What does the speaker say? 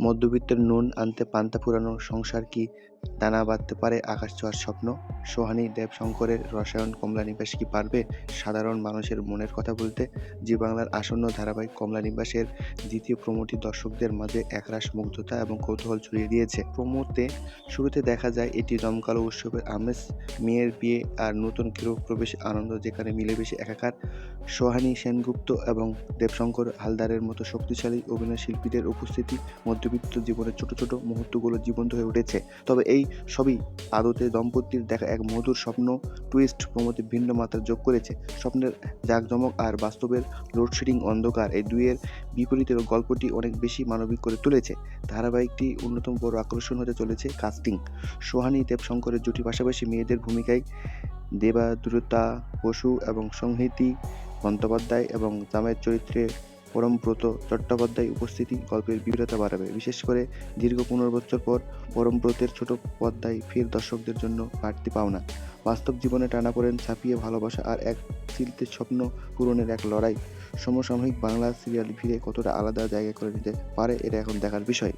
মধ্যবিত্তের নুন আনতে পান্তা ফুরানো সংসার কি দানা বাঁধতে পারে আকাশ ছোঁয়ার স্বপ্ন? সোহানী দেবশঙ্করের রসায়ন কমলা নিবাস কি পারবে সাধারণ মানুষের মনের কথা বলতে? জি বাংলার আসন্ন ধারাবাহিক কমলা নিবাসের দ্বিতীয় প্রোমোটি দর্শকদের মাঝে একরাশ মুগ্ধতা এবং কৌতূহল ছড়িয়ে দিয়েছে। প্রোমোতে শুরুতে দেখা যায় এটি জমকালো উৎসবের আমেজ, মেয়ের বিয়ে আর নতুন গৃহপ্রবেশ আনন্দ যেখানে মিলেমিশে একাকার। সোহানী সেনগুপ্ত এবং দেবশঙ্কর হালদারের মতো শক্তিশালী অভিনয়শিল্পীদের উপস্থিতি মধ্যবিত্ত জীবনের ছোট ছোট মুহূর্তগুলো জীবন্ত হয়ে উঠেছে। তবে এই সবই আদতে দম্পতির দেখা এক মধুর স্বপ্ন টুইস্ট প্রমোতে ভিন্ন মাত্রা যোগ করেছে। স্বপ্নের জাঁকজমক আর বাস্তবের লোডশেডিং অন্ধকার এই দুইয়ের বিপরীতে গল্পটি অনেক বেশি মানবিক করে তুলেছে। ধারাবাহিকটি অন্যতম বড় আকর্ষণ হতে চলেছে কাস্টিং। সোহানী দেবশঙ্করের জুটি পাশাপাশি মেয়েদের ভূমিকায় দেবাদ্রতা বসু এবং সংহিতি বন্দ্যোপাধ্যায় এবং জামাইয়ের চরিত্রে পরমব্রত চট্টোপাধ্যায় উপস্থিতি গল্পের বিবিধতা বাড়াবে। বিশেষ করে দীর্ঘ 15 বছর পর পরমব্রতের ছোট পর্দায় ফের দর্শকদের জন্য বাড়তি পাওনা। বাস্তব জীবনে টানাপোড়েন ছাপিয়ে ভালোবাসা আর এক চিলতে স্বপ্ন পূরণের এক লড়াই সমসাময়িক বাংলা সিরিয়াল ভিড়ে কতটা আলাদা জায়গা করে নিতে পারে এটা এখন দেখার বিষয়।